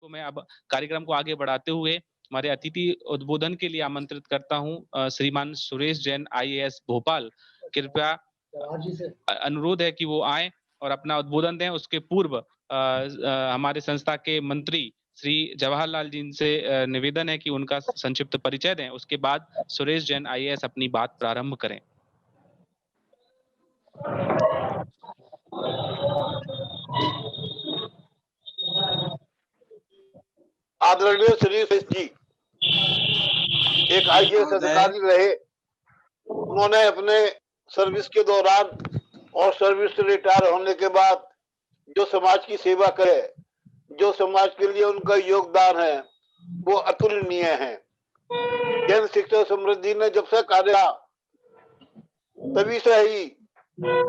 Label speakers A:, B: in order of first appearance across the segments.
A: तो मैं अब कार्यक्रम को आगे बढ़ाते हुए हमारे अतिथि उद्बोधन के लिए आमंत्रित करता हूं श्रीमान सुरेश जैन आईएएस भोपाल। कृपया अनुरोध है कि वो आए और अपना उद्बोधन दें। उसके पूर्व हमारे संस्था के मंत्री श्री जवाहरलाल जी से निवेदन है कि उनका संक्षिप्त परिचय दें। उसके बाद सुरेश जैन आईएएस अपनी बात प्रारंभ करें।
B: आदरणीय श्री सुरेश जी एक आईएएस अधिकारी रहे। उन्होंने अपने सर्विस के दौरान और सर्विस से रिटायर होने के बाद जो समाज की सेवा करे, जो समाज के लिए उनका योगदान है वो अतुलनीय है। जन शिक्षा समृद्धि ने जब से कार्य तभी से ही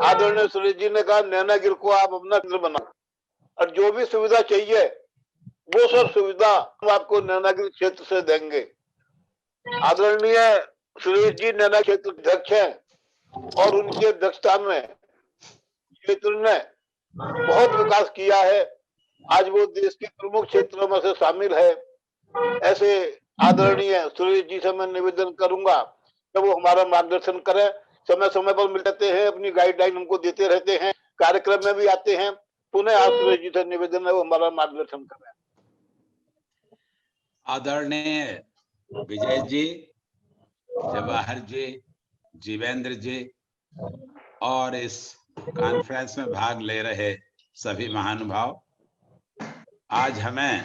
B: आदरणीय सुरेश जी ने कहा नैनागिरी को आप अपना केंद्र बनाओ और जो भी सुविधा चाहिए वो सब सुविधा हम आपको नैनागिरी क्षेत्र से देंगे। आदरणीय सुरेश जी नैना क्षेत्र अध्यक्ष हैं और उनकी अध्यक्षता में क्षेत्र ने बहुत विकास किया है। आज वो देश के प्रमुख क्षेत्रों में से शामिल है। ऐसे आदरणीय सुरेश जी से मैं निवेदन करूंगा कि वो हमारा मार्गदर्शन करें। समय समय पर मिलते हैं, अपनी गाइडलाइन हमको देते रहते हैं, कार्यक्रम में भी आते हैं। पुनः आज सुरेश जी से निवेदन है वो हमारा मार्गदर्शन करें।
C: आदरणीय विजय जी, जवाहर जी, जीवेंद्र जी और इस कॉन्फ्रेंस में भाग ले रहे सभी महानुभाव, आज हमें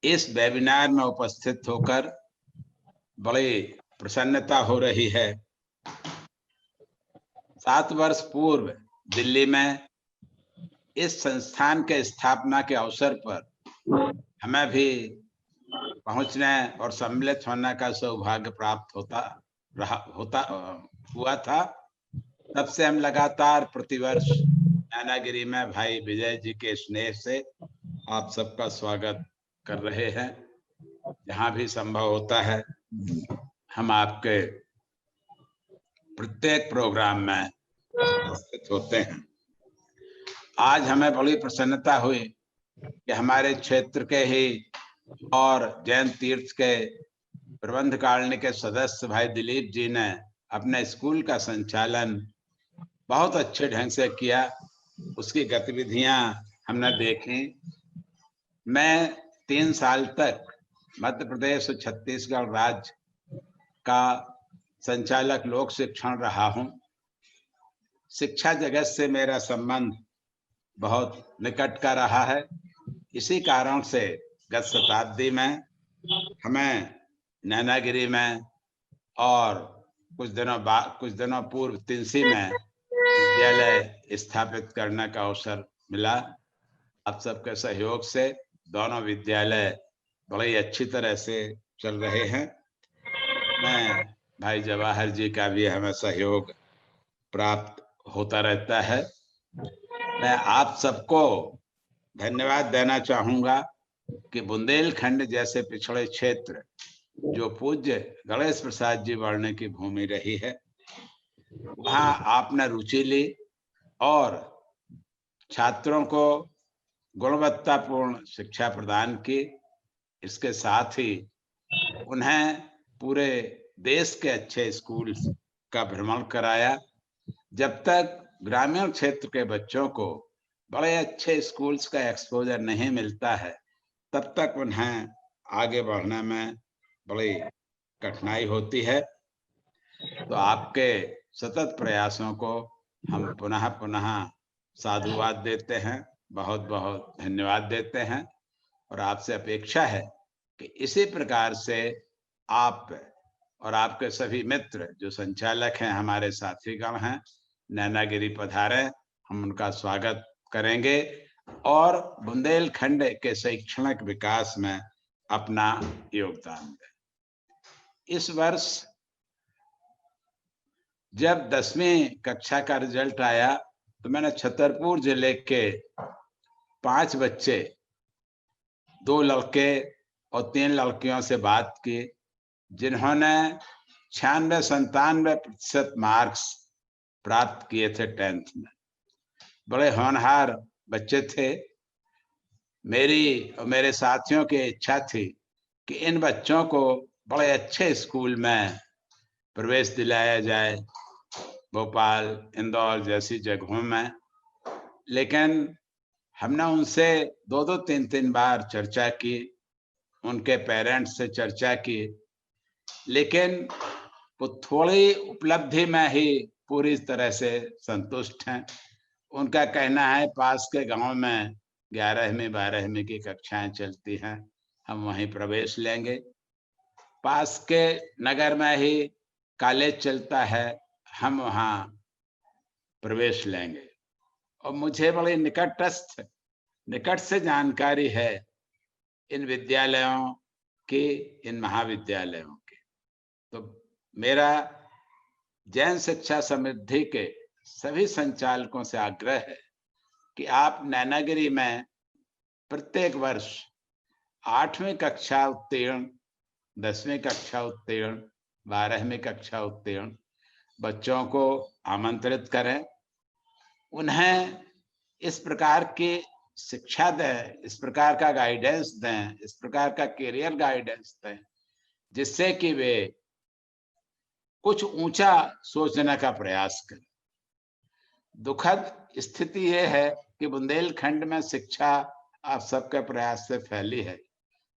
C: इस वेबिनार में उपस्थित होकर बड़ी प्रसन्नता हो रही है। 7 वर्ष पूर्व दिल्ली में इस संस्थान के स्थापना के अवसर पर हमें भी पहुंचने और सम्मिलित होने का सौभाग्य प्राप्त हुआ था। तब से हम लगातार प्रतिवर्ष नैनागिरी में भाई विजय जी के स्नेह से आप सबका स्वागत कर रहे हैं। जहां भी संभव होता है हम आपके प्रत्येक प्रोग्राम में उपस्थित होते हैं। आज हमें बड़ी प्रसन्नता हुई कि हमारे क्षेत्र के ही और जैन तीर्थ के प्रबंध कारिणी के सदस्य भाई दिलीप जी ने अपने स्कूल का संचालन बहुत अच्छे ढंग से किया। उसकी गतिविधियां हमने देखी। मैं 3 साल तक मध्य प्रदेश और छत्तीसगढ़ राज्य का संचालक लोक शिक्षण रहा हूं। शिक्षा जगत से मेरा संबंध बहुत निकट का रहा है। इसी कारण से गत शताब्दी में हमें नैनागिरी में और कुछ दिनों पूर्व तिनसी में विद्यालय स्थापित करने का अवसर मिला। आप सबके सहयोग से दोनों विद्यालय बड़ी अच्छी तरह से चल रहे हैं। मैं भाई जवाहर जी का भी हमें सहयोग प्राप्त होता रहता है। मैं आप सबको धन्यवाद देना चाहूंगा कि बुंदेलखंड जैसे पिछड़े क्षेत्र जो पूज्य गणेश प्रसाद जी वर्णे की भूमि रही है, वहां आपने रुचि ली और छात्रों को गुणवत्तापूर्ण शिक्षा प्रदान की। इसके साथ ही उन्हें पूरे देश के अच्छे स्कूल का भ्रमण कराया। जब तक ग्रामीण क्षेत्र के बच्चों को बड़े अच्छे स्कूल्स का एक्सपोजर नहीं मिलता है, तब तक उन्हें आगे बढ़ने में बड़ी कठिनाई होती है। तो आपके सतत प्रयासों को हम पुनः पुनः साधुवाद देते हैं, बहुत बहुत धन्यवाद देते हैं और आपसे अपेक्षा है कि इसी प्रकार से आप और आपके सभी मित्र जो संचालक हैं, हमारे साथीगण हैं, नैनागिरी पधारे, हम उनका स्वागत करेंगे और बुंदेलखंड के शैक्षणिक विकास में अपना योगदान दें। इस वर्ष जब 10वीं कक्षा का रिजल्ट आया तो मैंने छतरपुर जिले के 5 बच्चे, 2 लड़के और 3 लड़कियों से बात की, जिन्होंने 96-97% मार्क्स प्राप्त किए थे 10th में। बड़े होनहार बच्चे थे। मेरी और मेरे साथियों की इच्छा थी कि इन बच्चों को बड़े अच्छे स्कूल में प्रवेश दिलाया जाए, भोपाल, इंदौर जैसी जगहों में। लेकिन हमने उनसे 2-2, 3-3 बार चर्चा की, उनके पेरेंट्स से चर्चा की, लेकिन वो थोड़ी उपलब्धि में ही पूरी तरह से संतुष्ट हैं। उनका कहना है पास के गांव में 11वीं 12वीं की कक्षाएं चलती हैं, हम वहीं प्रवेश लेंगे। पास के नगर में ही कॉलेज चलता है, हम वहां प्रवेश लेंगे। और मुझे बड़ी निकट से जानकारी है इन विद्यालयों की, इन महाविद्यालयों की। तो मेरा जैन शिक्षा समृद्धि के सभी संचालकों से आग्रह है कि आप नैनागिरी में प्रत्येक वर्ष 8वीं कक्षा उत्तीर्ण, 10वीं कक्षा उत्तीर्ण, 12वीं कक्षा उत्तीर्ण बच्चों को आमंत्रित करें, उन्हें इस प्रकार की शिक्षा दें, इस प्रकार का गाइडेंस दें, इस प्रकार का करियर गाइडेंस दें, जिससे कि वे कुछ ऊंचा सोचने का प्रयास करें। दुखद स्थिति यह है कि बुंदेलखंड में शिक्षा आप सबके प्रयास से फैली है,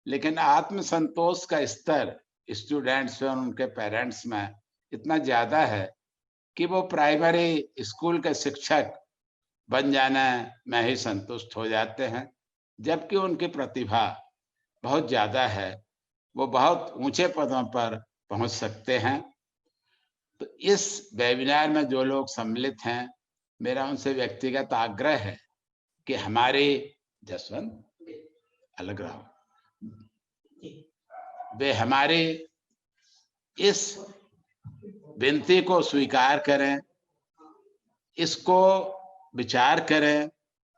C: लेकिन आत्मसंतोष का स्तर स्टूडेंट्स और उनके पेरेंट्स में इतना ज्यादा है कि वो प्राइमरी स्कूल के शिक्षक बन जाने में ही संतुष्ट हो जाते हैं, जबकि उनकी प्रतिभा बहुत ज्यादा है, वो बहुत ऊंचे पदों पर पहुंच सकते हैं। तो इस वेबिनार में जो लोग सम्मिलित हैं, मेरा उनसे व्यक्तिगत आग्रह है कि हमारे जसवंत अलग रहो, वे हमारी इस विनती को स्वीकार करें, इसको विचार करें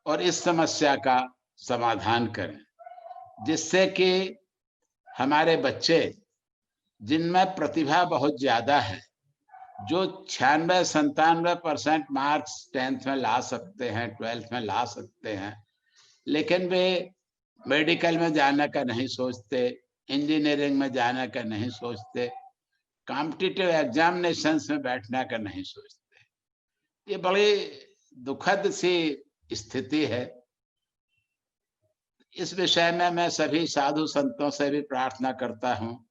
C: और इस समस्या का समाधान करें, जिससे कि हमारे बच्चे जिनमें प्रतिभा बहुत ज्यादा है, जो 96-97% मार्क्स 10th में ला सकते हैं, 12th में ला सकते हैं, लेकिन वे मेडिकल में जाने का नहीं सोचते, इंजीनियरिंग में जाने का नहीं सोचते, कॉम्पिटिटिव एग्जामिनेशंस में बैठने का नहीं सोचते। ये बड़ी दुखद सी स्थिति है। इस विषय में मैं सभी साधु संतों से भी प्रार्थना करता हूँ,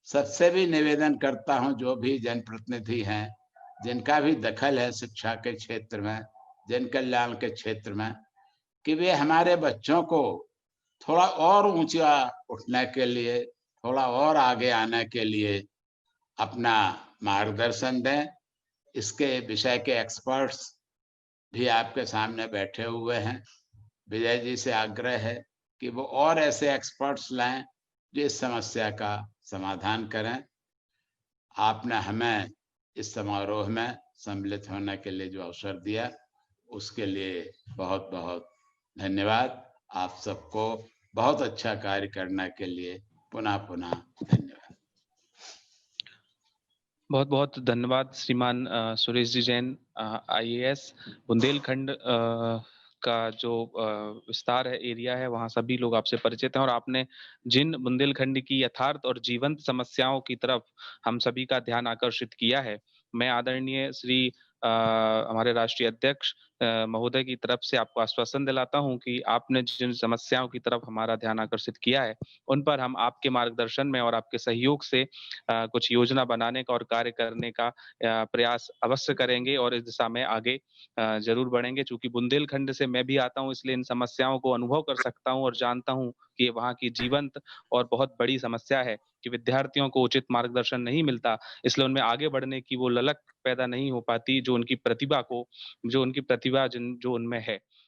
C: सबसे भी निवेदन करता हूँ, जो भी जनप्रतिनिधि हैं, जिनका भी दखल है शिक्षा के क्षेत्र में, जन कल्याण के क्षेत्र में, कि वे हमारे बच्चों को थोड़ा और ऊंचा उठने के लिए, थोड़ा और आगे आने के लिए अपना मार्गदर्शन दें। इसके विषय के एक्सपर्ट्स भी आपके सामने बैठे हुए हैं। विजय जी से आग्रह है कि वो और ऐसे एक्सपर्ट्स लाएं जो इस समस्या का समाधान करें। आपने हमें इस समारोह में सम्मिलित होने के लिए जो अवसर दिया, उसके लिए बहुत बहुत धन्यवाद। आप सबको बहुत अच्छा कार्य करने के लिए पुनः पुनः धन्यवाद।
A: बहुत बहुत धन्यवाद श्रीमान सुरेश जी जैन, IAS बुंदेलखंड का जो विस्तार है, एरिया है, वहाँ सभी लोग आपसे परिचित हैं और आपने जिन बुंदेलखंड की यथार्थ और जीवंत समस्याओं की तरफ हम सभी का ध्यान आकर्षित किया है, मैं आदरणीय श्री हमारे राष्ट्रीय अध्यक्ष महोदय की तरफ से आपको आश्वासन दिलाता हूं कि आपने जिन समस्याओं की तरफ हमारा ध्यान आकर्षित किया है, उन पर हम आपके मार्गदर्शन में और आपके सहयोग से कुछ योजना बनाने का और कार्य करने का प्रयास अवश्य करेंगे और इस दिशा में आगे जरूर बढ़ेंगे। चूंकि बुंदेलखंड से मैं भी आता हूं, इसलिए इन समस्याओं को अनुभव कर सकता हूं और जानता हूं कि ये वहाँ की जीवंत और बहुत बड़ी समस्या है कि विद्यार्थियों को उचित मार्गदर्शन नहीं मिलता, इसलिए उनमें आगे बढ़ने की वो ललक पैदा नहीं हो पाती जो उनकी प्रतिभा जो उनमें है।